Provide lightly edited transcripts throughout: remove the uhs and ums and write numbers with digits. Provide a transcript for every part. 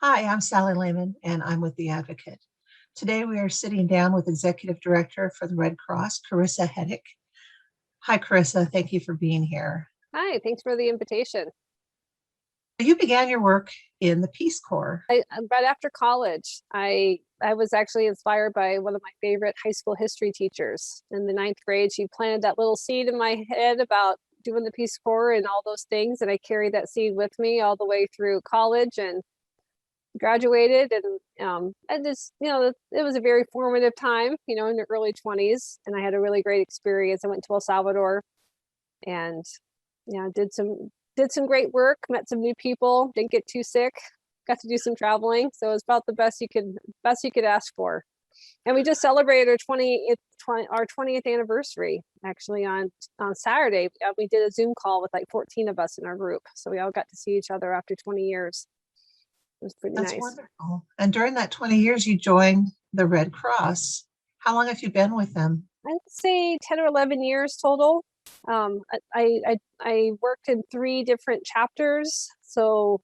Hi, I'm Sally Lehman, and I'm with The Advocate. Today, we are sitting down with Executive Director for the Red Cross, Carissa Hettich. Hi, Carissa. Thank you for being here. Hi, thanks for the invitation. You began your work in the Peace Corps. Right after college, I was actually inspired by one of my favorite high school history teachers. In the ninth grade, she planted that little seed in my head about doing the Peace Corps and all those things, and I carried that seed with me all the way through college and graduated. And just it was a very formative time, in the early 20s, and I had a really great experience. I went to El Salvador and did some great work, met some new people, didn't get too sick, got to do some traveling. So it was about the best you could ask for. And we just celebrated our 20th anniversary actually on Saturday. We did a Zoom call with like 14 of us in our group. So we all got to see each other after 20 years. It was pretty That's nice. wonderful. And during that 20 years, you joined the Red Cross. How long have you been with them? I'd say 10 or 11 years total. I worked in 3 different chapters. So,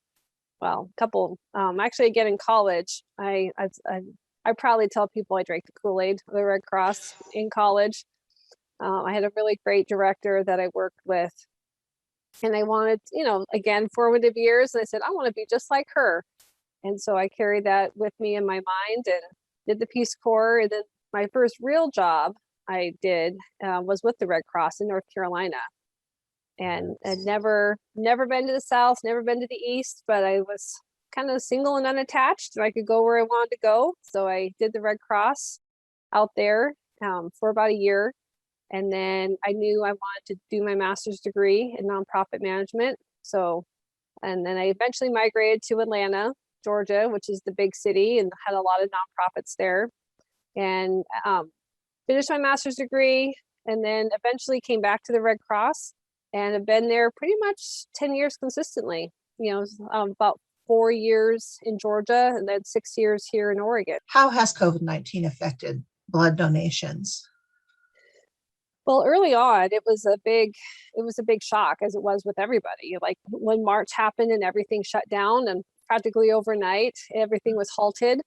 well, a couple. Actually, again in college, I probably tell people I drank the Kool-Aid of the Red Cross in college. I had a really great director that I worked with, and I wanted, again, formative years. And I said, I want to be just like her. And so I carried that with me in my mind and did the Peace Corps. And then my first real job I did was with the Red Cross in North Carolina. And I'd never been to the South, never been to the East, but I was kind of single and unattached, and I could go where I wanted to go. So I did the Red Cross out there for about a year. And then I knew I wanted to do my master's degree in nonprofit management. And then I eventually migrated to Atlanta, Georgia, which is the big city, and had a lot of nonprofits there. And finished my master's degree, and then eventually came back to the Red Cross, and have been there pretty much 10 years consistently. About 4 years in Georgia, and then 6 years here in Oregon. How has COVID-19 affected blood donations? Well, early on, it was a big shock, as it was with everybody. Like when March happened and everything shut down, and practically overnight, everything was halted,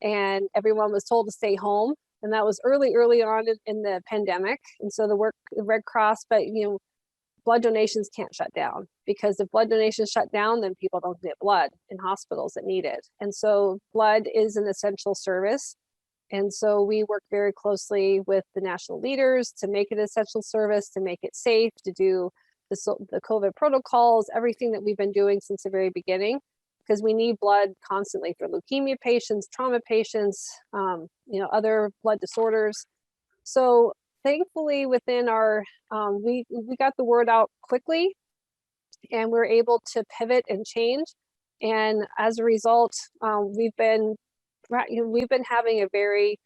and everyone was told to stay home. And that was early on in the pandemic. And so the Red Cross, but blood donations can't shut down, because if blood donations shut down, then people don't get blood in hospitals that need it. And so blood is an essential service. And so we work very closely with the national leaders to make it an essential service, to make it safe, to do the COVID protocols, everything that we've been doing since the very beginning, because we need blood constantly for leukemia patients, trauma patients, other blood disorders. So thankfully, within our, we got the word out quickly, and we're able to pivot and change. And as a result, we've been having a very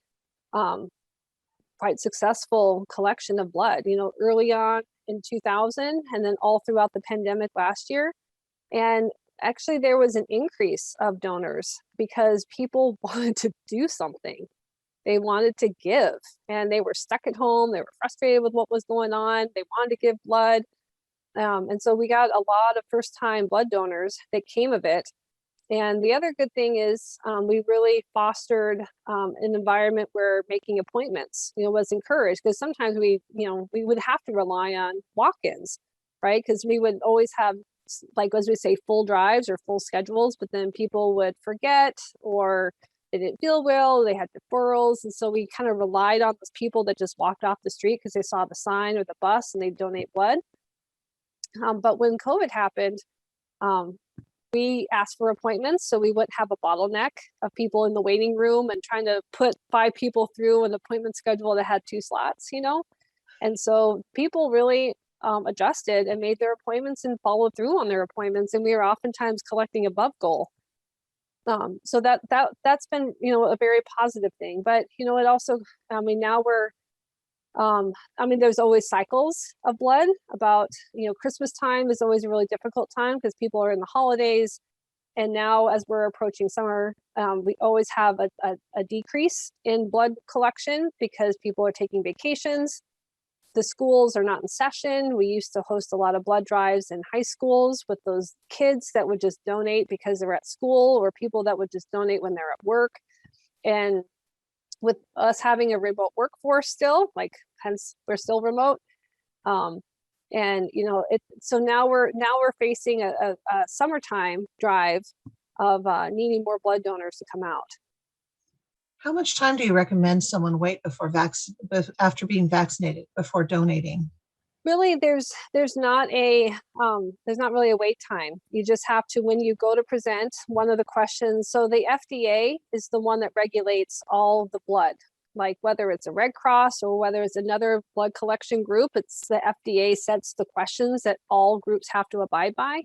quite successful collection of blood, early on in 2000, and then all throughout the pandemic last year. And actually, there was an increase of donors because people wanted to do something. They wanted to give, and they were stuck at home. They were frustrated with what was going on. They wanted to give blood. And so we got a lot of first-time blood donors that came of it. And the other good thing is we really fostered an environment where making appointments, was encouraged, because sometimes we would have to rely on walk-ins, right? Because we would always have, like, as we say, full drives or full schedules, but then people would forget, or they didn't feel well, they had deferrals. And so we kind of relied on those people that just walked off the street because they saw the sign or the bus and they donate blood. But when COVID happened, we asked for appointments, so we wouldn't have a bottleneck of people in the waiting room and trying to put 5 people through an appointment schedule that had 2 slots, And so people really adjusted and made their appointments and followed through on their appointments, and we were oftentimes collecting above goal. So that's been, a very positive thing. But, it also, now we're, there's always cycles of blood. About, Christmas time is always a really difficult time because people are in the holidays. And now, as we're approaching summer, we always have a decrease in blood collection because people are taking vacations. the schools are not in session. We used to host a lot of blood drives in high schools with those kids that would just donate because they're at school, or people that would just donate when they're at work. And with us having a remote workforce still, like hence we're still remote. And so now we're facing a summertime drive of needing more blood donors to come out. How much time do you recommend someone wait after being vaccinated before donating? Really, there's not really a wait time. You just have to, when you go to present, one of the questions. So the FDA is the one that regulates all the blood, like whether it's a Red Cross or whether it's another blood collection group. It's the FDA sets the questions that all groups have to abide by.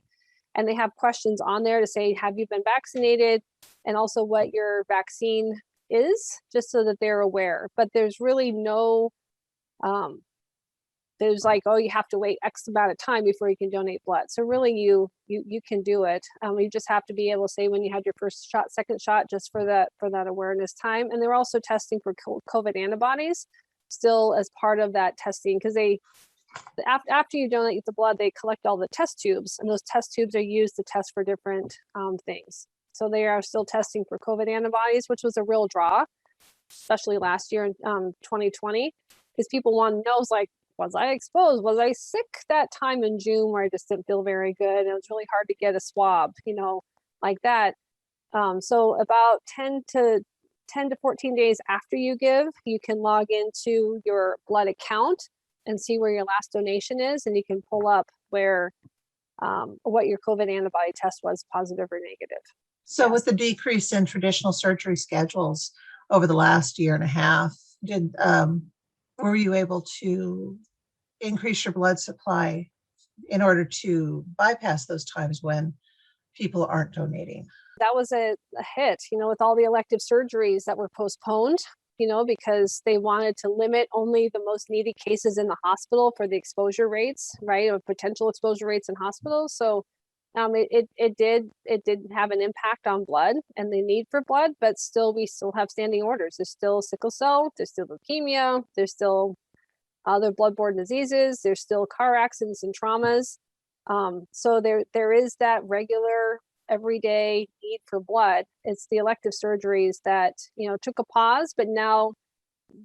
And they have questions on there to say, have you been vaccinated? And also what your vaccine is, just so that they're aware. But there's really no, there's like, oh, you have to wait X amount of time before you can donate blood. So really you can do it. You just have to be able to say when you had your first shot, second shot, just for that awareness time. And they're also testing for COVID antibodies still as part of that testing, because after you donate the blood, they collect all the test tubes, and those test tubes are used to test for different things. So they are still testing for COVID antibodies, which was a real draw, especially last year in 2020, because people want to know, like, was I exposed? Was I sick that time in June where I just didn't feel very good? And it was really hard to get a swab, like that. So about 10 to 14 days after you give, you can log into your blood account and see where your last donation is, and you can pull up where what your COVID antibody test was, positive or negative. So Yes. With the decrease in traditional surgery schedules over the last year and a half, were you able to increase your blood supply in order to bypass those times when people aren't donating? That was a hit, with all the elective surgeries that were postponed, because they wanted to limit only the most needy cases in the hospital for the exposure rates, right, of potential exposure rates in hospitals. So it did have an impact on blood and the need for blood, but we still have standing orders. There's still sickle cell, there's still leukemia, there's still other bloodborne diseases, there's still car accidents and traumas. So there is that regular everyday need for blood. It's the elective surgeries that took a pause, but now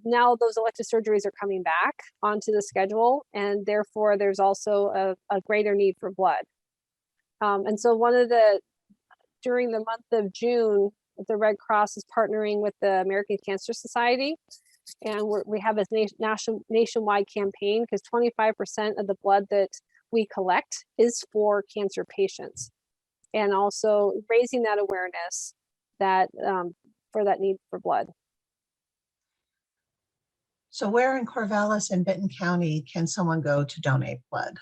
those elective surgeries are coming back onto the schedule, and therefore there's also a greater need for blood. And so during the month of June, the Red Cross is partnering with the American Cancer Society, and we have a nationwide campaign, because 25% of the blood that we collect is for cancer patients, and also raising that awareness that for that need for blood. So where in Corvallis and Benton County can someone go to donate blood?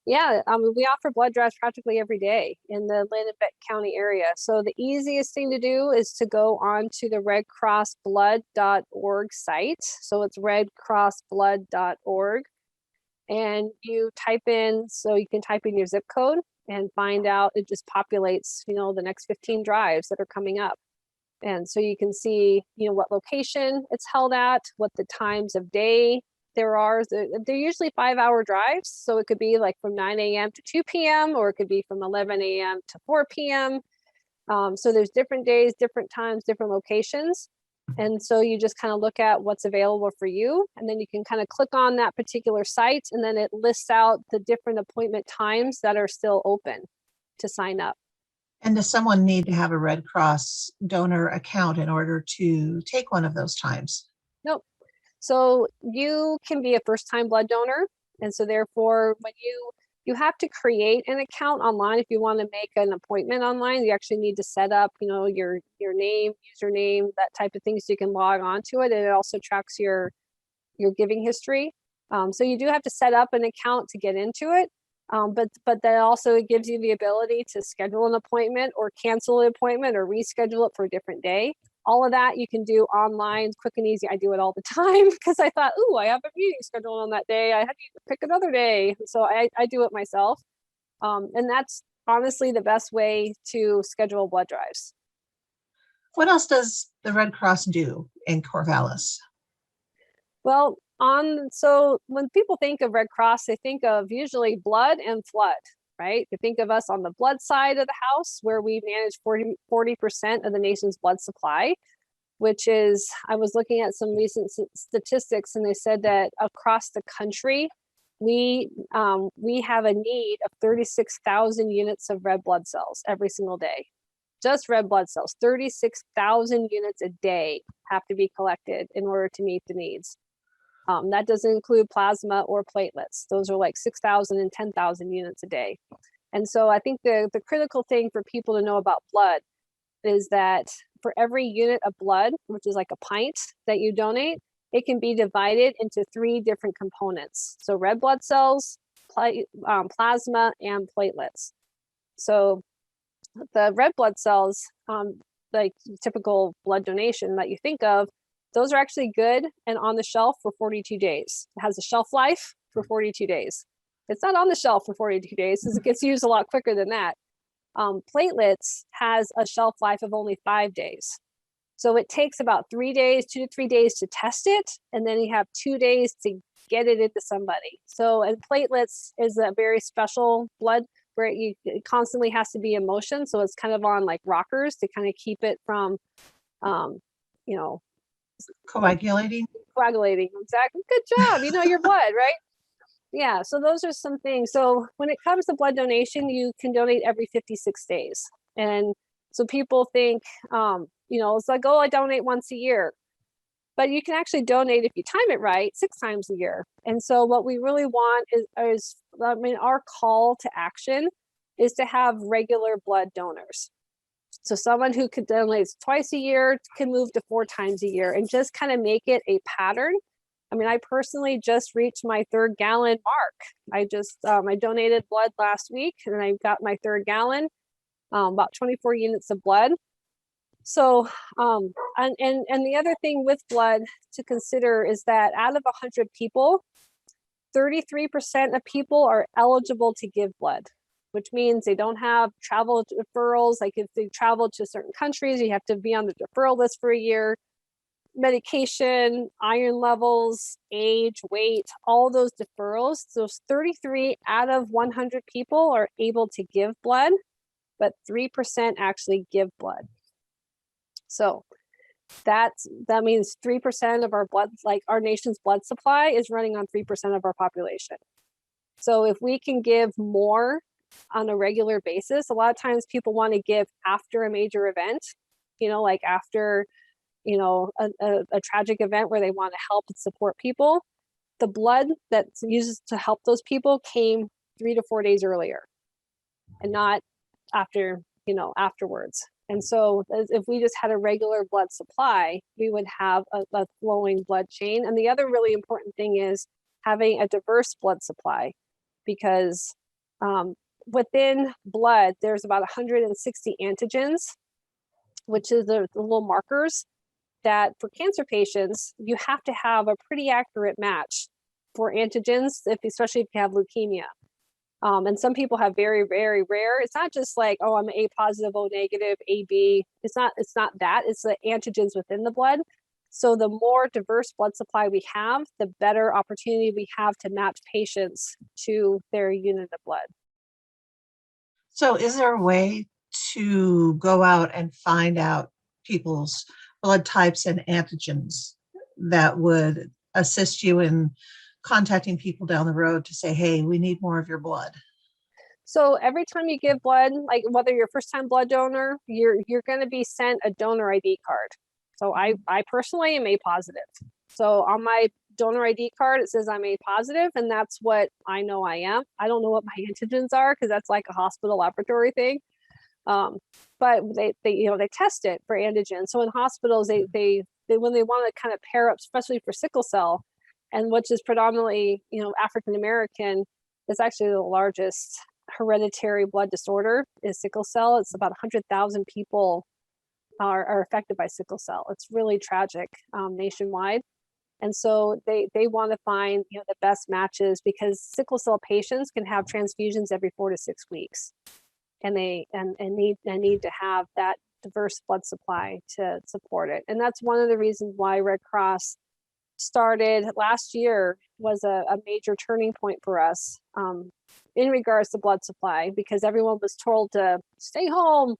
Yeah, we offer blood drives practically every day in the Lynn and Benton County area. So the easiest thing to do is to go on to the redcrossblood.org site. So it's redcrossblood.org. And you type in your zip code and find out, it just populates, the next 15 drives that are coming up. And so you can see, what location it's held at, what the times of day there are. They're usually 5-hour drives. So it could be like from 9 a.m. to 2 p.m., or it could be from 11 a.m. to 4 p.m. So there's different days, different times, different locations. And so you just kind of look at what's available for you, and then you can kind of click on that particular site, and then it lists out the different appointment times that are still open to sign up. And does someone need to have a Red Cross donor account in order to take one of those times? Nope. So you can be a first-time blood donor. And so therefore, when you have to create an account online. If you want to make an appointment online, you actually need to set up, your name, username, that type of thing, so you can log on to it. And it also tracks your giving history. So you do have to set up an account to get into it. But that also gives you the ability to schedule an appointment or cancel an appointment or reschedule it for a different day. All of that you can do online, quick and easy. I do it all the time because I thought, I have a meeting scheduled on that day. I have to pick another day. So I do it myself. And that's honestly the best way to schedule blood drives. What else does the Red Cross do in Corvallis? Well, So when people think of Red Cross, they think of usually blood and flood, right? They think of us on the blood side of the house, where we manage 40% of the nation's blood supply, which is, I was looking at some recent statistics, and they said that across the country, we have a need of 36,000 units of red blood cells every single day. Just red blood cells, 36,000 units a day have to be collected in order to meet the needs. That doesn't include plasma or platelets. Those are like 6,000 and 10,000 units a day. And so I think the critical thing for people to know about blood is that for every unit of blood, which is like a pint that you donate, it can be divided into 3 different components. So red blood cells, plasma, and platelets. So the red blood cells, like typical blood donation that you think of, those are actually good and on the shelf for 42 days. It has a shelf life for 42 days. It's not on the shelf for 42 days because it gets used a lot quicker than that. Platelets has a shelf life of only 5 days. So it takes about 3 days, 2 to 3 days to test it. And then you have 2 days to get it into somebody. So, and platelets is a very special blood where it constantly has to be in motion. So it's kind of on like rockers to kind of keep it from, you know, Coagulating. Exactly. Good job. You know your blood, right? Yeah. So those are some things. So when it comes to blood donation, you can donate every 56 days. And so people think, it's like, oh, I donate once a year. But you can actually donate, if you time it right, 6 times a year. And so what we really want is our call to action is to have regular blood donors. So someone who could donate twice a year can move to 4 times a year and just kind of make it a pattern. I mean, I personally just reached my 3rd gallon mark. I donated blood last week, and I got my 3rd gallon, about 24 units of blood. So, and the other thing with blood to consider is that out of 100 people, 33% of people are eligible to give blood, which means they don't have travel deferrals. Like if they travel to certain countries, you have to be on the deferral list for a year. Medication, iron levels, age, weight, all those deferrals. So 33 out of 100 people are able to give blood, but 3% actually give blood. So that means 3% of our blood, like our nation's blood supply is running on 3% of our population. So if we can give more on a regular basis, a lot of times people want to give after a major event, like after, a tragic event where they want to help and support people. The blood that's used to help those people came 3 to 4 days earlier and not afterwards. And so if we just had a regular blood supply, we would have a flowing blood chain. And the other really important thing is having a diverse blood supply, because within blood, there's about 160 antigens, which is the little markers that for cancer patients, you have to have a pretty accurate match for antigens, especially if you have leukemia. And some people have very, very rare. It's not just like, oh, I'm A positive, O negative, AB. It's not that. It's the antigens within the blood. So the more diverse blood supply we have, the better opportunity we have to match patients to their unit of blood. So is there a way to go out and find out people's blood types and antigens that would assist you in contacting people down the road to say, hey, we need more of your blood? So every time you give blood, like whether you're a first-time blood donor, you're going to be sent a donor ID card. So I personally am A positive. So on my donor ID card, it says I'm A positive, and that's what I know I am. I don't know what my antigens are because that's like a hospital laboratory thing. But they test it for antigens. So in hospitals, they when they want to kind of pair up, especially for sickle cell, and which is predominantly, African American, is actually the largest hereditary blood disorder is sickle cell. It's about 100,000 people are affected by sickle cell. It's really tragic nationwide. And so they want to find, the best matches, because sickle cell patients can have transfusions every 4 to 6 weeks. And they need to have that diverse blood supply to support it. And that's one of the reasons why Red Cross started last year was a major turning point for us in regards to blood supply, because everyone was told to stay home,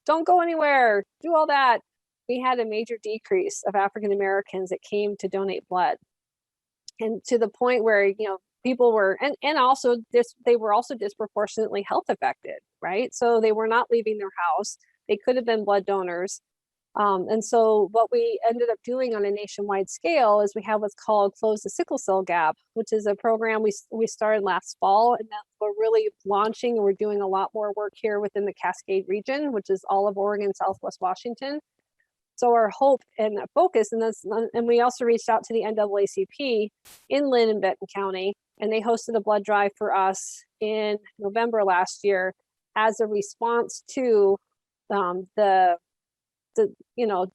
don't go anywhere, do all that. We had a major decrease of African Americans that came to donate blood, and to the point where, you know, people were, and also this, they were also disproportionately health affected, right? So they were not leaving their house. They could have been blood donors. And so what we ended up doing on a nationwide scale is we have what's called Close the Sickle Cell Gap, which is a program we started last fall, and that we're really launching, and we're doing a lot more work here within the Cascade region, which is all of Oregon, Southwest Washington. So our hope and focus, and we also reached out to the NAACP in Lynn and Benton County, and they hosted a blood drive for us in November last year as a response to the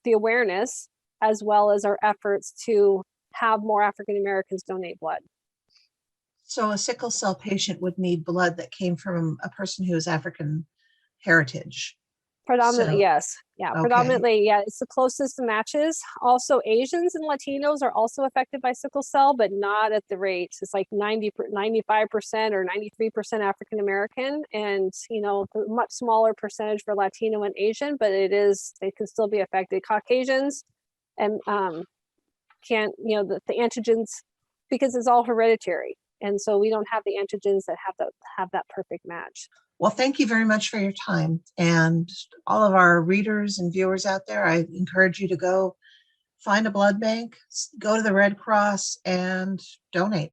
awareness, as well as our efforts to have more African Americans donate blood. So a sickle cell patient would need blood that came from a person who is African heritage. Predominantly, So, yes. Yeah, okay. predominantly, yeah. It's the closest matches. Also, Asians and Latinos are also affected by sickle cell, but not at the rates. It's like 95% or 93% African American, and, you know, a much smaller percentage for Latino and Asian, but they can still be affected. Caucasians and can't, you know, the antigens, because it's all hereditary. And so we don't have the antigens that have that perfect match. Well, thank you very much for your time. And all of our readers and viewers out there, I encourage you to go find a blood bank, go to the Red Cross, and donate.